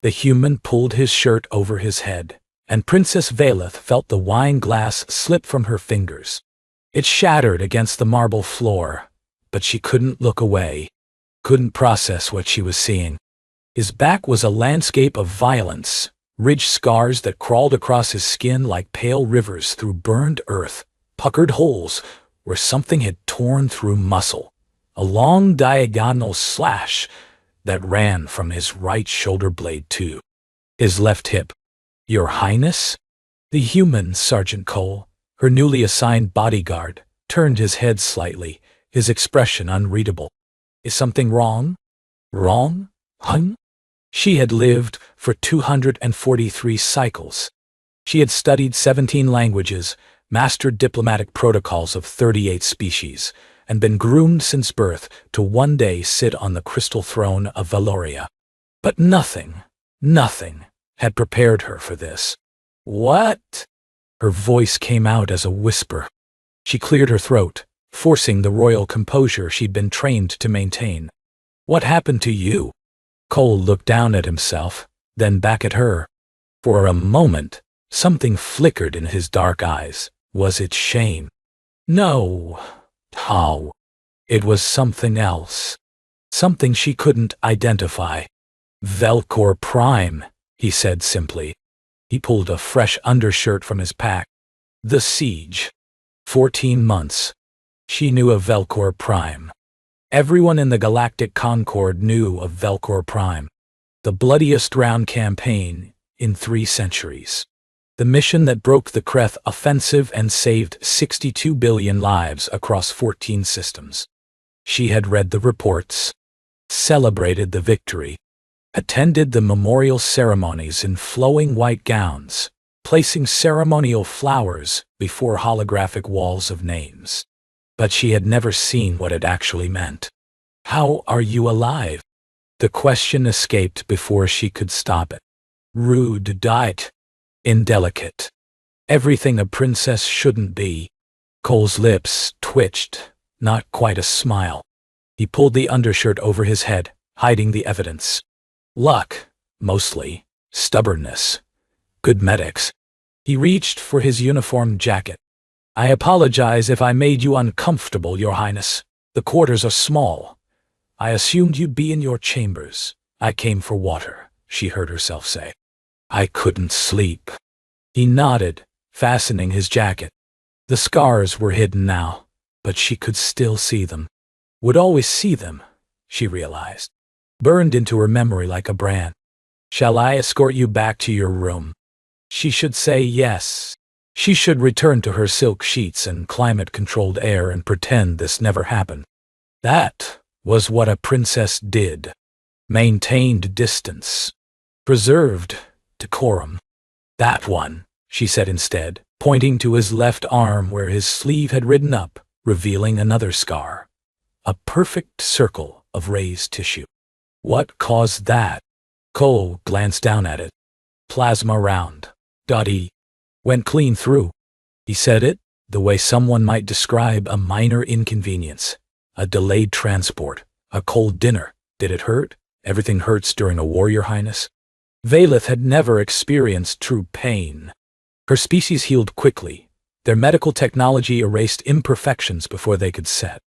The human pulled his shirt over his head, and Princess Valeth felt the wine glass slip from her fingers. It shattered against the marble floor, but she couldn't look away, couldn't process what she was seeing. His back was a landscape of violence, ridge scars that crawled across his skin like pale rivers through burned earth, puckered holes where something had torn through muscle, a long diagonal slash that ran from his right shoulder blade to his left hip. "Your Highness?" The human, Sergeant Cole, her newly assigned bodyguard, turned his head slightly, his expression unreadable. "Is something wrong?" "Wrong? Hun?" She had lived for 243 cycles. She had studied 17 languages, mastered diplomatic protocols of 38 species, and been groomed since birth to one day sit on the crystal throne of Valoria. But nothing had prepared her for this. "What?" Her voice came out as a whisper. She cleared her throat, forcing the royal composure she'd been trained to maintain. "What happened to you?" Cole looked down at himself, then back at her. For a moment, something flickered in his dark eyes. Was it shame? No. How? It was something else. Something she couldn't identify. "Velcor Prime," he said simply. He pulled a fresh undershirt from his pack. "The siege. 14 months. She knew of Velcor Prime. Everyone in the Galactic Concord knew of Velcor Prime. The bloodiest round campaign in 3 centuries. The mission that broke the Kreth offensive and saved 62 billion lives across 14 systems. She had read the reports, celebrated the victory, attended the memorial ceremonies in flowing white gowns, placing ceremonial flowers before holographic walls of names. But she had never seen what it actually meant. "How are you alive?" The question escaped before she could stop it. "Rude diet. Indelicate. Everything a princess shouldn't be." Cole's lips twitched, not quite a smile. He pulled the undershirt over his head, hiding the evidence. "Luck, mostly. Stubbornness. Good medics." He reached for his uniform jacket. "I apologize if I made you uncomfortable, Your Highness. The quarters are small. I assumed you'd be in your chambers. I came for water," she heard herself say. "I couldn't sleep." He nodded, fastening his jacket. The scars were hidden now, but she could still see them. Would always see them, she realized. Burned into her memory like a brand. "Shall I escort you back to your room?" She should say yes. She should return to her silk sheets and climate-controlled air and pretend this never happened. That was what a princess did. Maintained distance. Preserved decorum. "That one," she said instead, pointing to his left arm where his sleeve had ridden up, revealing another scar. A perfect circle of raised tissue. What caused that? Cole glanced down at it. Plasma round. .E. Went clean through. He said it the way someone might describe a minor inconvenience. A delayed transport. A cold dinner. Did it hurt? Everything hurts during a war, Your Highness. Valeth had never experienced true pain. Her species healed quickly. Their medical technology erased imperfections before they could set.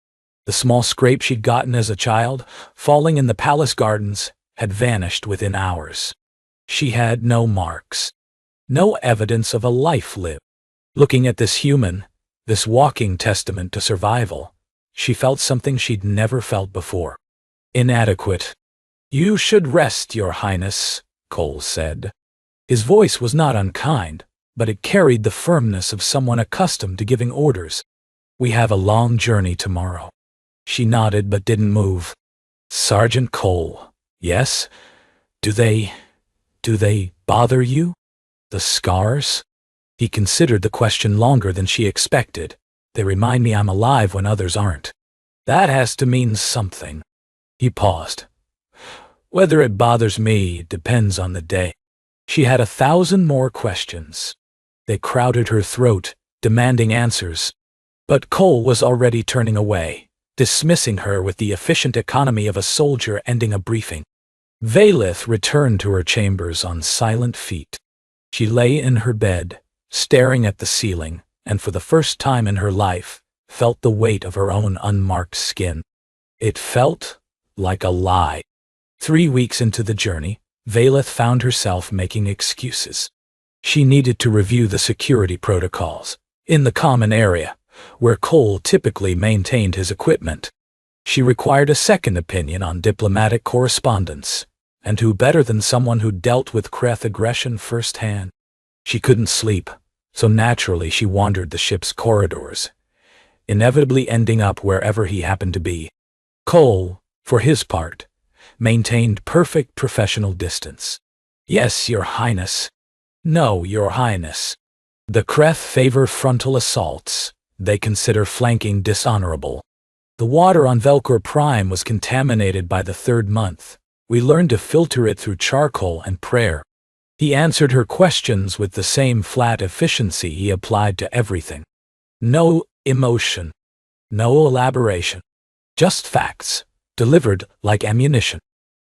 The small scrape she'd gotten as a child, falling in the palace gardens, had vanished within hours. She had no marks. No evidence of a life lived. Looking at this human, this walking testament to survival, she felt something she'd never felt before. Inadequate. "You should rest, Your Highness," Cole said. His voice was not unkind, but it carried the firmness of someone accustomed to giving orders. "We have a long journey tomorrow." She nodded but didn't move. "Sergeant Cole, yes? Do they bother you? The scars?" He considered the question longer than she expected. "They remind me I'm alive when others aren't." "That has to mean something." He paused. "Whether it bothers me depends on the day." She had 1,000 more questions. They crowded her throat, demanding answers. But Cole was already turning away, dismissing her with the efficient economy of a soldier ending a briefing. Valith returned to her chambers on silent feet. She lay in her bed, staring at the ceiling, and for the first time in her life, felt the weight of her own unmarked skin. It felt like a lie. 3 weeks into the journey, Valith found herself making excuses. She needed to review the security protocols in the common area, where Cole typically maintained his equipment. She required a second opinion on diplomatic correspondence, and who better than someone who dealt with Kreth aggression firsthand? She couldn't sleep, so naturally she wandered the ship's corridors, inevitably ending up wherever he happened to be. Cole, for his part, maintained perfect professional distance. "Yes, Your Highness." "No, Your Highness." The Kreth favor frontal assaults. They consider flanking dishonorable. The water on Velcor Prime was contaminated by the 3rd month. We learned to filter it through charcoal and prayer. He answered her questions with the same flat efficiency he applied to everything. No emotion. No elaboration. Just facts, delivered like ammunition.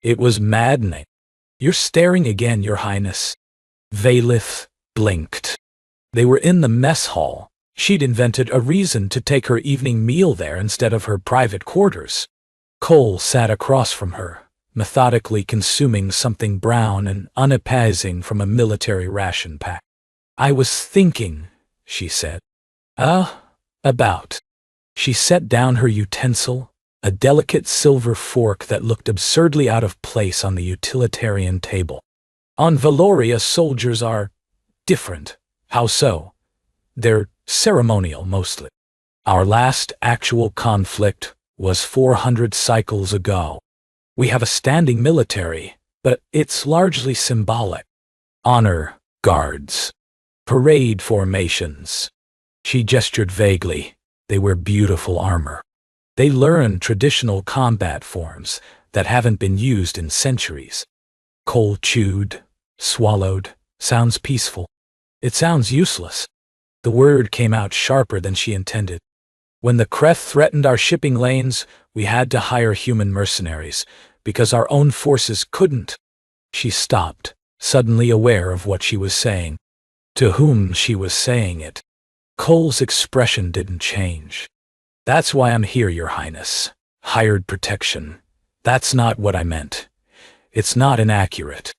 It was maddening. "You're staring again, Your Highness." Valith blinked. They were in the mess hall. She'd invented a reason to take her evening meal there instead of her private quarters. Cole sat across from her, methodically consuming something brown and unappetizing from a military ration pack. "I was thinking," she said. About." She set down her utensil, a delicate silver fork that looked absurdly out of place on the utilitarian table. "On Valoria, soldiers are different." "How so?" "They're ceremonial, mostly. Our last actual conflict was 400 cycles ago. We have a standing military, but it's largely symbolic. Honor guards. Parade formations." She gestured vaguely. "They wear beautiful armor. They learn traditional combat forms that haven't been used in centuries." Cole chewed, swallowed. "Sounds peaceful." "It sounds useless." The word came out sharper than she intended. "When the Kreth threatened our shipping lanes, we had to hire human mercenaries, because our own forces couldn't." She stopped, suddenly aware of what she was saying. To whom she was saying it. Cole's expression didn't change. "That's why I'm here, Your Highness. Hired protection. That's not what I meant. It's not inaccurate."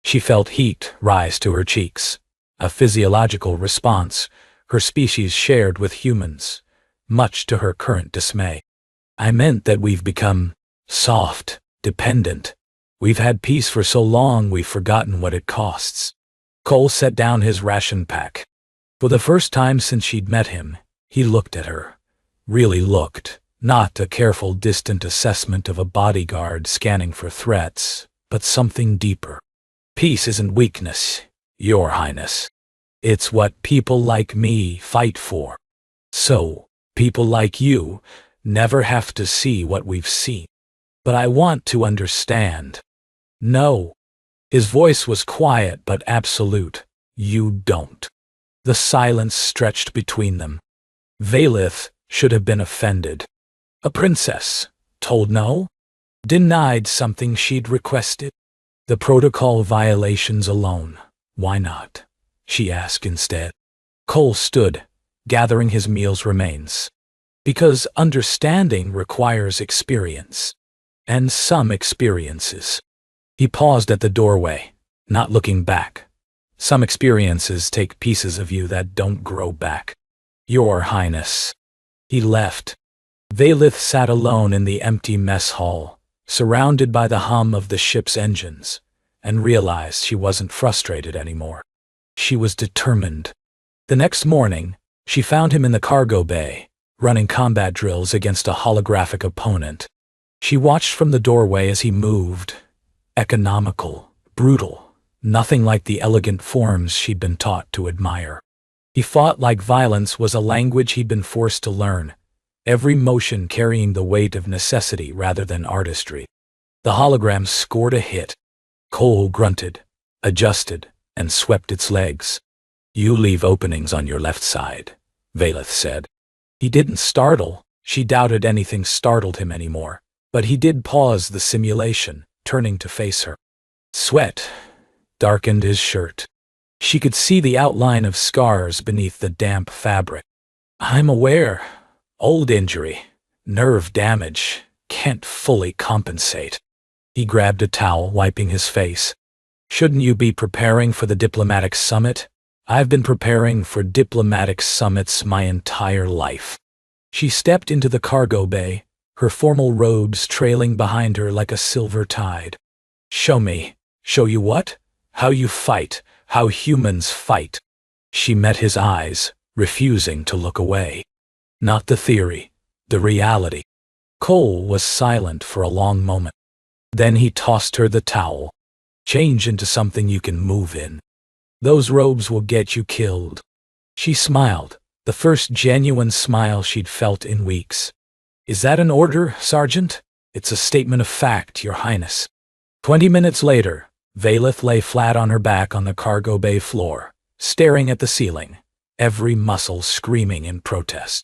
She felt heat rise to her cheeks, a physiological response her species shared with humans, much to her current dismay. "I meant that we've become soft, dependent. We've had peace for so long we've forgotten what it costs." Cole set down his ration pack. For the first time since she'd met him, he looked at her. Really looked, not a careful distant assessment of a bodyguard scanning for threats, but something deeper. "Peace isn't weakness, Your Highness. It's what people like me fight for. So, people like you never have to see what we've seen. But I want to understand." "No." His voice was quiet but absolute. "You don't." The silence stretched between them. Valith should have been offended. A princess, told no? Denied something she'd requested? The protocol violations alone. Why not? She asked instead. Cole stood, gathering his meal's remains. Because understanding requires experience. And some experiences. He paused at the doorway, not looking back. Some experiences take pieces of you that don't grow back. Your Highness. He left. Valith sat alone in the empty mess hall, surrounded by the hum of the ship's engines, and realized she wasn't frustrated anymore. She was determined. The next morning, she found him in the cargo bay, running combat drills against a holographic opponent. She watched from the doorway as he moved. Economical, brutal. Nothing like the elegant forms she'd been taught to admire. He fought like violence was a language he'd been forced to learn, every motion carrying the weight of necessity rather than artistry. The hologram scored a hit. Cole grunted, adjusted, and swept its legs. "You leave openings on your left side," Valith said. He didn't startle. She doubted anything startled him anymore, but he did pause the simulation, turning to face her. Sweat darkened his shirt. She could see the outline of scars beneath the damp fabric. I'm aware. Old injury. Nerve damage. Can't fully compensate. He grabbed a towel, wiping his face. Shouldn't you be preparing for the diplomatic summit? I've been preparing for diplomatic summits my entire life. She stepped into the cargo bay, her formal robes trailing behind her like a silver tide. Show me. Show you what? How you fight. How humans fight. She met his eyes, refusing to look away. Not the theory, the reality. Cole was silent for a long moment. Then he tossed her the towel. Change into something you can move in. Those robes will get you killed. She smiled, the first genuine smile she'd felt in weeks. Is that an order, Sergeant? It's a statement of fact, Your Highness. 20 minutes later, Valeth lay flat on her back on the cargo bay floor, staring at the ceiling, every muscle screaming in protest.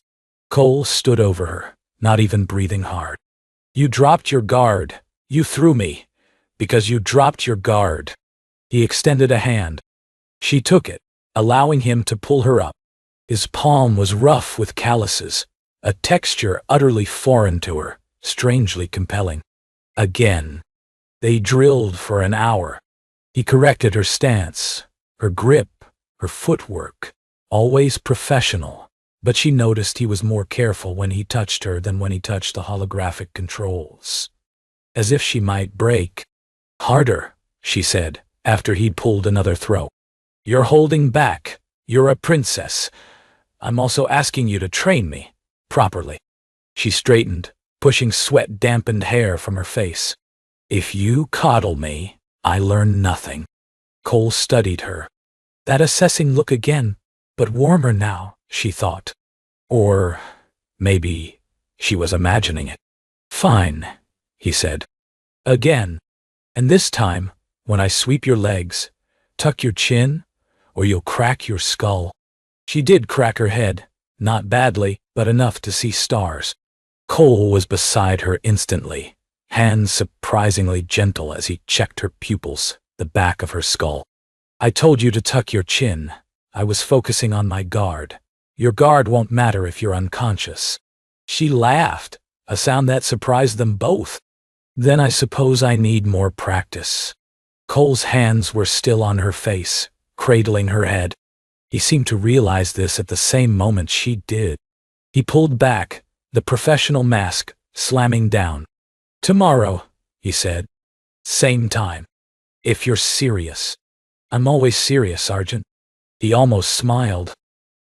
Cole stood over her, not even breathing hard. You dropped your guard. You threw me. Because you dropped your guard. He extended a hand. She took it, allowing him to pull her up. His palm was rough with calluses, a texture utterly foreign to her, strangely compelling. Again. They drilled for an hour. He corrected her stance, her grip, her footwork, always professional, but she noticed he was more careful when he touched her than when he touched the holographic controls. As if she might break. Harder, she said, after he'd pulled another throw. You're holding back. You're a princess. I'm also asking you to train me, properly. She straightened, pushing sweat-dampened hair from her face. If you coddle me, I learn nothing. Cole studied her. That assessing look again, but warmer now, she thought. Or maybe she was imagining it. Fine, he said. Again. And this time, when I sweep your legs, tuck your chin, or you'll crack your skull. She did crack her head, not badly, but enough to see stars. Cole was beside her instantly, hands surprisingly gentle as he checked her pupils, the back of her skull. I told you to tuck your chin. I was focusing on my guard. Your guard won't matter if you're unconscious. She laughed, a sound that surprised them both. Then I suppose I need more practice. Cole's hands were still on her face, cradling her head. He seemed to realize this at the same moment she did. He pulled back, the professional mask slamming down. Tomorrow, he said. Same time. If you're serious. I'm always serious, Sergeant. He almost smiled.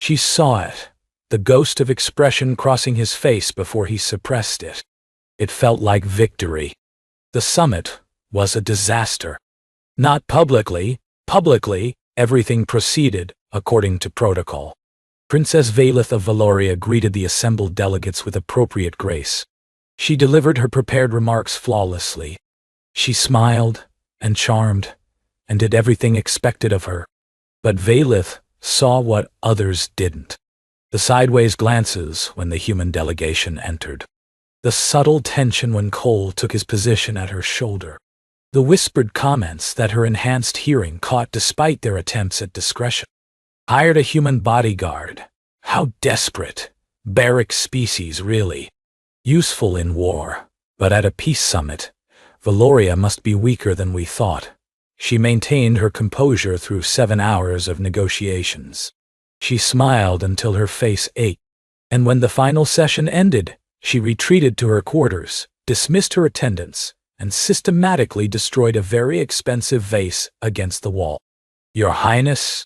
She saw it, the ghost of expression crossing his face before he suppressed it. It felt like victory. The summit was a disaster. Not publicly. Publicly, everything proceeded according to protocol. Princess Valeth of Valoria greeted the assembled delegates with appropriate grace. She delivered her prepared remarks flawlessly. She smiled and charmed and did everything expected of her. But Valeth saw what others didn't. The sideways glances when the human delegation entered. The subtle tension when Cole took his position at her shoulder. The whispered comments that her enhanced hearing caught despite their attempts at discretion. Hired a human bodyguard. How desperate. Barrack species, really. Useful in war, but at a peace summit, Valoria must be weaker than we thought. She maintained her composure through 7 hours of negotiations. She smiled until her face ached, and when the final session ended, she retreated to her quarters, dismissed her attendants, and systematically destroyed a very expensive vase against the wall. Your Highness?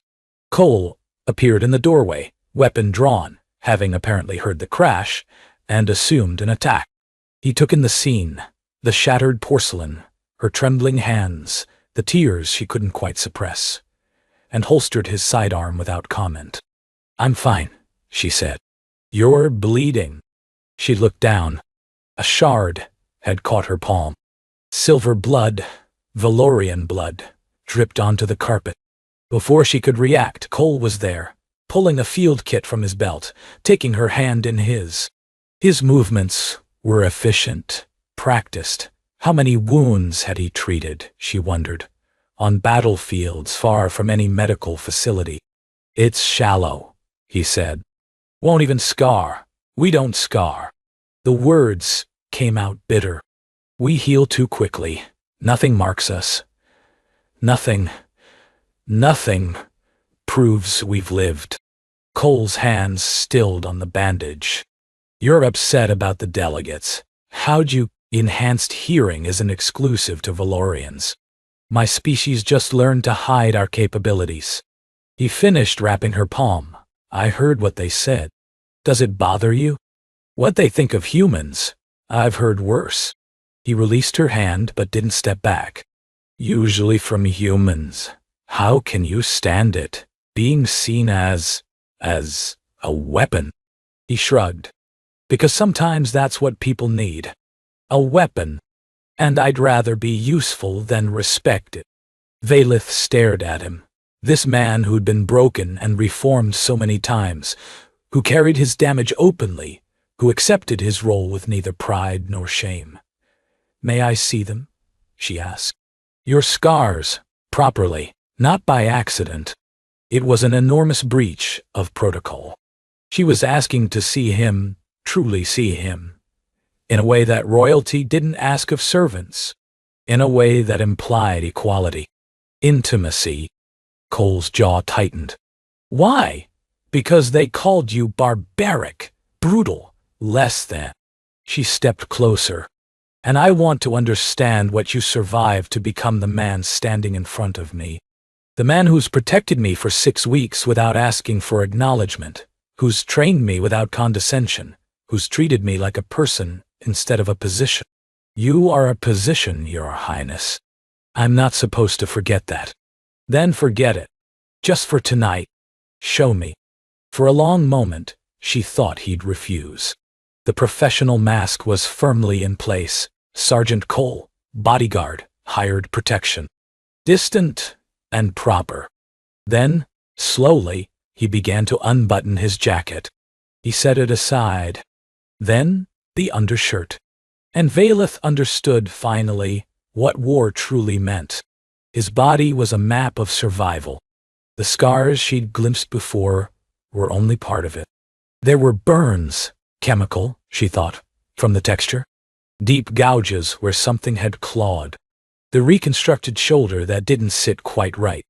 Cole appeared in the doorway, weapon drawn, having apparently heard the crash, and assumed an attack. He took in the scene, the shattered porcelain, her trembling hands, the tears she couldn't quite suppress, and holstered his sidearm without comment. I'm fine, she said. You're bleeding. She looked down. A shard had caught her palm. Silver blood, Valorian blood, dripped onto the carpet. Before she could react, Cole was there, pulling a field kit from his belt, taking her hand in his. His movements were efficient, practiced, How many wounds had he treated, she wondered, on battlefields far from any medical facility. It's shallow, he said. Won't even scar. We don't scar. The words came out bitter. We heal too quickly. Nothing marks us. Nothing proves we've lived. Cole's hands stilled on the bandage. You're upset about the delegates. How'd you? Enhanced hearing isn't exclusive to Valorians. My species just learned to hide our capabilities. He finished wrapping her palm. I heard what they said. Does it bother you? What they think of humans? I've heard worse. He released her hand but didn't step back. Usually from humans. How can you stand it? Being seen as a weapon? He shrugged. Because sometimes that's what people need. A weapon. And I'd rather be useful than respected. Valeth stared at him. This man who'd been broken and reformed so many times, who carried his damage openly, who accepted his role with neither pride nor shame. May I see them? She asked. Your scars, properly, not by accident. It was an enormous breach of protocol. She was asking to see him, truly see him. In a way that royalty didn't ask of servants. In a way that implied equality. Intimacy. Cole's jaw tightened. Why? Because they called you barbaric, brutal, less than. She stepped closer. And I want to understand what you survived to become the man standing in front of me. The man who's protected me for 6 weeks without asking for acknowledgement, who's trained me without condescension, who's treated me like a person instead of a position. You are a position, Your Highness. I'm not supposed to forget that. Then forget it. Just for tonight. Show me. For a long moment, she thought he'd refuse. The professional mask was firmly in place. Sergeant Cole, bodyguard, hired protection. Distant and proper. Then, slowly, he began to unbutton his jacket. He set it aside. Then, the undershirt. And Valeth understood, finally, what war truly meant. His body was a map of survival. The scars she'd glimpsed before were only part of it. There were burns, chemical, she thought, from the texture. Deep gouges where something had clawed. The reconstructed shoulder that didn't sit quite right.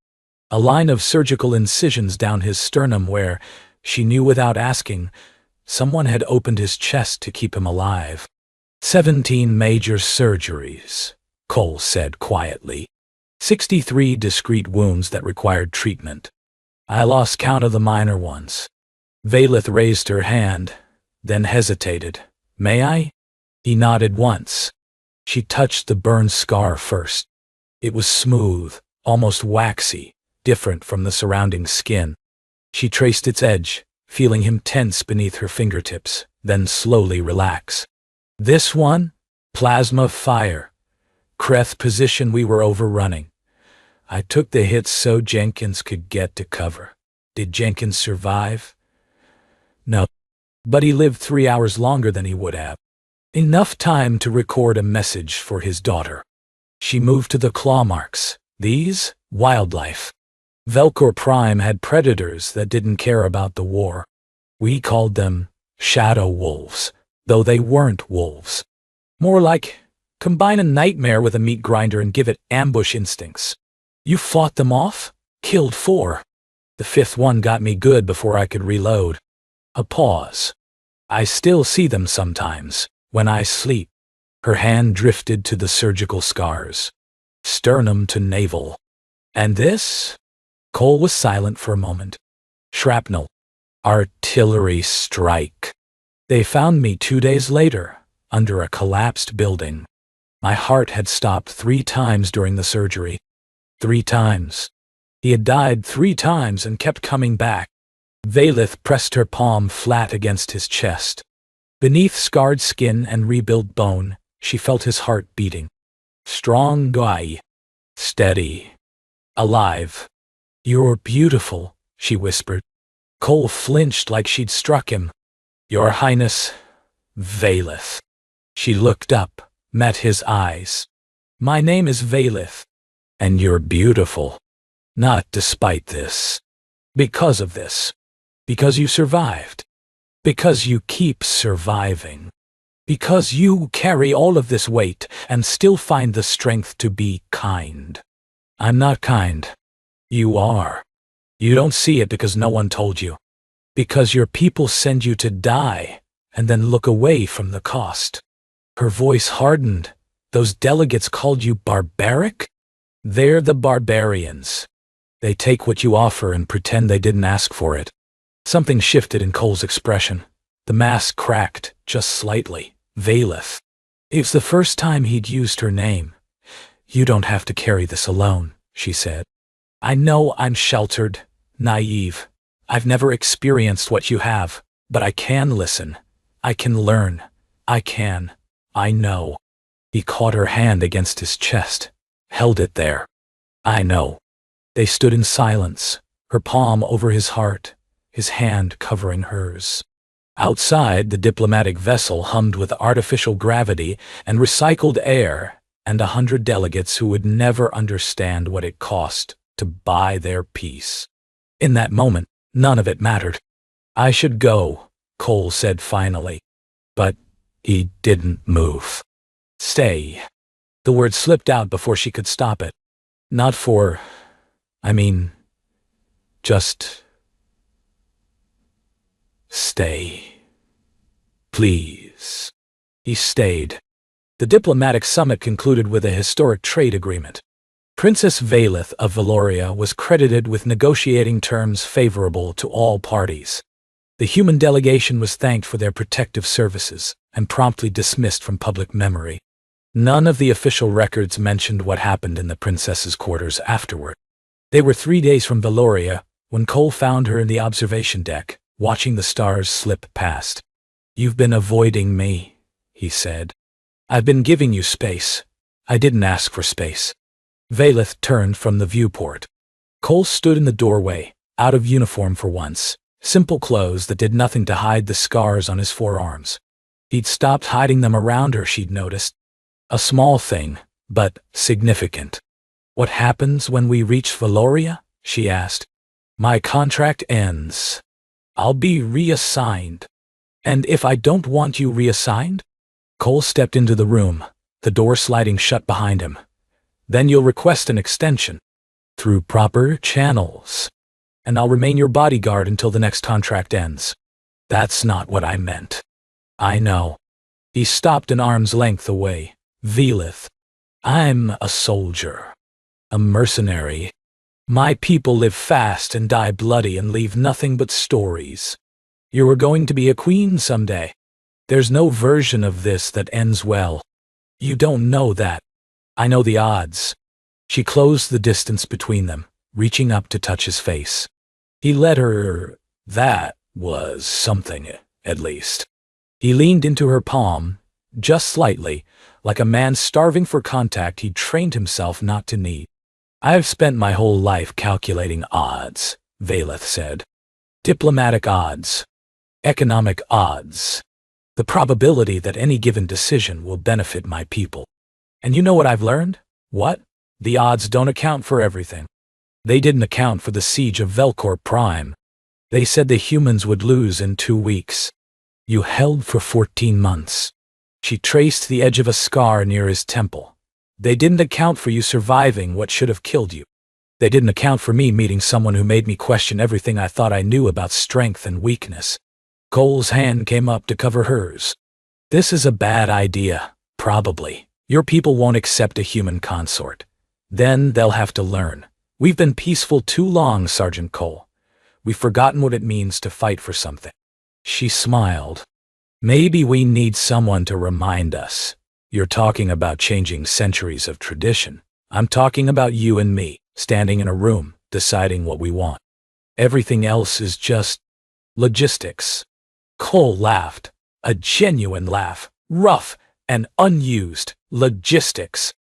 A line of surgical incisions down his sternum where, she knew without asking, someone had opened his chest to keep him alive. 17 major surgeries, Cole said quietly. 63 discrete wounds that required treatment. I lost count of the minor ones. Valeth raised her hand, then hesitated. May I? He nodded once. She touched the burn scar first. It was smooth, almost waxy, different from the surrounding skin. She traced its edge, feeling him tense beneath her fingertips, then slowly relax. This one? Plasma fire. Creth position we were overrunning. I took the hits so Jenkins could get to cover. Did Jenkins survive? No. But he lived 3 hours longer than he would have. Enough time to record a message for his daughter. She moved to the claw marks. These? Wildlife. Velcor Prime had predators that didn't care about the war. We called them shadow wolves, though they weren't wolves. More like, combine a nightmare with a meat grinder and give it ambush instincts. You fought them off? Killed 4. The 5th one got me good before I could reload. A pause. I still see them sometimes, when I sleep. Her hand drifted to the surgical scars. Sternum to navel. And this? Cole was silent for a moment. Shrapnel. Artillery strike. They found me 2 days later, under a collapsed building. My heart had stopped 3 times during the surgery. 3 times. He had died 3 times and kept coming back. Valeth pressed her palm flat against his chest. Beneath scarred skin and rebuilt bone, she felt his heart beating. Strong guy. Steady. Alive. You're beautiful, she whispered. Cole flinched like she'd struck him. Your Highness, Valeth. She looked up, met his eyes. "My name is Valith, and you're beautiful. Not despite this. Because of this. Because you survived. Because you keep surviving. Because you carry all of this weight and still find the strength to be kind." "I'm not kind." "You are. You don't see it because no one told you. Because your people send you to die and then look away from the cost." Her voice hardened. "Those delegates called you barbaric? They're the barbarians. They take what you offer and pretend they didn't ask for it." Something shifted in Cole's expression. The mask cracked, just slightly. Valith. It was the first time he'd used her name. "You don't have to carry this alone," she said. "I know I'm sheltered, naive. I've never experienced what you have, but I can listen. I can learn. I know." He caught her hand against his chest, held it there. "I know." They stood in silence, her palm over his heart, his hand covering hers. Outside, the diplomatic vessel hummed with artificial gravity and recycled air, and 100 delegates who would never understand what it cost to buy their peace. In that moment, none of it mattered. "I should go," Cole said finally. But he didn't move. "Stay." The word slipped out before she could stop it. "Not for... just... stay. Please." He stayed. The diplomatic summit concluded with a historic trade agreement. Princess Valith of Valoria was credited with negotiating terms favorable to all parties. The human delegation was thanked for their protective services and promptly dismissed from public memory. None of the official records mentioned what happened in the princess's quarters afterward. They were 3 days from Valoria when Cole found her in the observation deck, watching the stars slip past. "You've been avoiding me," he said. "I've been giving you space. I didn't ask for space." Valith turned from the viewport. Cole stood in the doorway, out of uniform for once, simple clothes that did nothing to hide the scars on his forearms. He'd stopped hiding them around her, she'd noticed. A small thing, but significant. "What happens when we reach Valoria?" she asked. "My contract ends. I'll be reassigned." "And if I don't want you reassigned?" Cole stepped into the room, the door sliding shut behind him. "Then you'll request an extension. Through proper channels. And I'll remain your bodyguard until the next contract ends." "That's not what I meant." "I know." He stopped an arm's length away. "Valith, I'm a soldier. A mercenary. My people live fast and die bloody and leave nothing but stories. You are going to be a queen someday. There's no version of this that ends well. You don't know that. I know the odds." She closed the distance between them, reaching up to touch his face. He let her. That was something, at least. He leaned into her palm, just slightly, like a man starving for contact he'd trained himself not to need. "I've spent my whole life calculating odds," Valith said. "Diplomatic odds. Economic odds. The probability that any given decision will benefit my people. And you know what I've learned? What? The odds don't account for everything. They didn't account for the siege of Velcor Prime. They said the humans would lose in 2 weeks. You held for 14 months. She traced the edge of a scar near his temple. They didn't account for you surviving what should have killed you. They didn't account for me meeting someone who made me question everything I thought I knew about strength and weakness." Cole's hand came up to cover hers. "This is a bad idea, probably. Your people won't accept a human consort. Then they'll have to learn. We've been peaceful too long, Sergeant Cole. We've forgotten what it means to fight for something." She smiled. "Maybe we need someone to remind us. You're talking about changing centuries of tradition. I'm talking about you and me, standing in a room, deciding what we want. Everything else is just logistics." Cole laughed, a genuine laugh, rough and unused. "Logistics.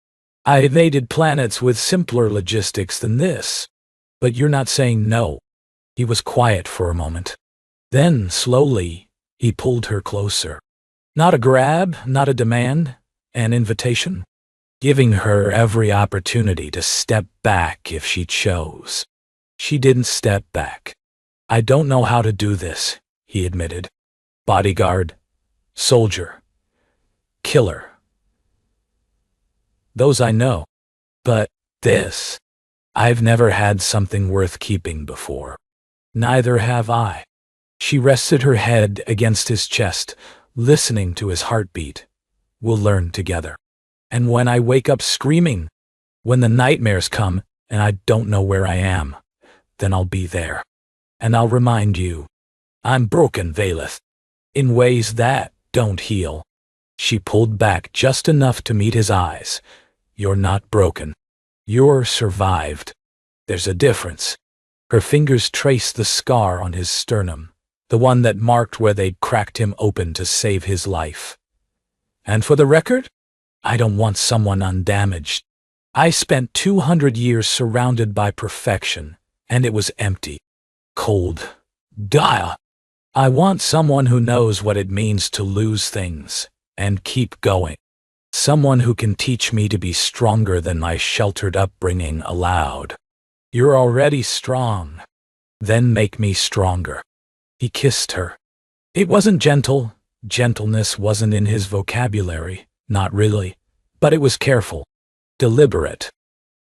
I invaded planets with simpler logistics than this. But you're not saying no." He was quiet for a moment. Then, slowly, he pulled her closer. "Not a grab, not a demand. An invitation? Giving her every opportunity to step back if she chose. She didn't step back. I don't know how to do this, he admitted. Bodyguard, soldier, killer. Those I know. But this, I've never had something worth keeping before. Neither have I. She rested her head against his chest, listening to his heartbeat. We'll learn together. And when I wake up screaming, when the nightmares come and I don't know where I am, then I'll be there. And I'll remind you, I'm broken, Valeth, in ways that don't heal. She pulled back just enough to meet his eyes. You're not broken. You're survived. There's a difference. Her fingers traced the scar on his sternum, the one that marked where they'd cracked him open to save his life. And for the record, I don't want someone undamaged. I spent 200 years surrounded by perfection, and it was empty, cold, dire. I want someone who knows what it means to lose things and keep going. Someone who can teach me to be stronger than my sheltered upbringing allowed. You're already strong. Then make me stronger. He kissed her. It wasn't gentle. Gentleness wasn't in his vocabulary, not really. But it was careful, deliberate.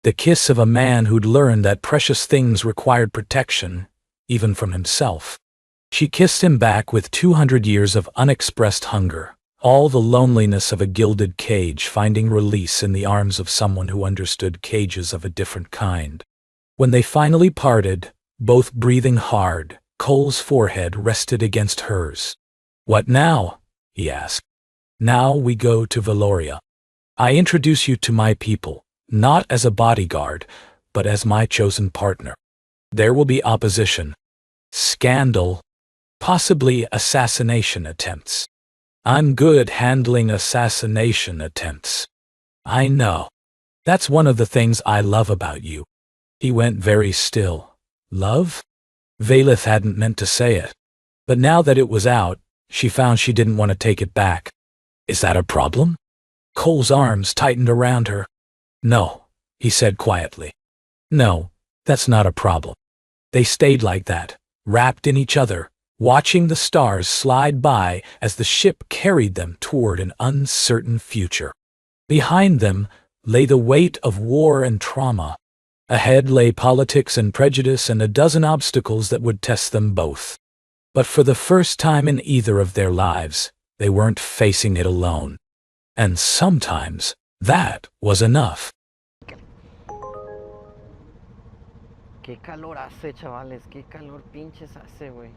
The kiss of a man who'd learned that precious things required protection, even from himself. She kissed him back with 200 years of unexpressed hunger, all the loneliness of a gilded cage finding release in the arms of someone who understood cages of a different kind. When they finally parted, both breathing hard, Cole's forehead rested against hers. What now? He asked. Now we go to Valoria. I introduce you to my people, not as a bodyguard, but as my chosen partner. There will be opposition, scandal, possibly assassination attempts. I'm good handling assassination attempts. I know. That's one of the things I love about you. He went very still. Love? Valeth hadn't meant to say it. But now that it was out, she found she didn't want to take it back. Is that a problem? Cole's arms tightened around her. No, he said quietly. No, that's not a problem. They stayed like that, wrapped in each other, watching the stars slide by as the ship carried them toward an uncertain future. Behind them lay the weight of war and trauma. Ahead lay politics and prejudice and a dozen obstacles that would test them both. But for the first time in either of their lives, they weren't facing it alone. And sometimes that was enough. Qué calor hace, chavales, qué calor pinches hace, güey.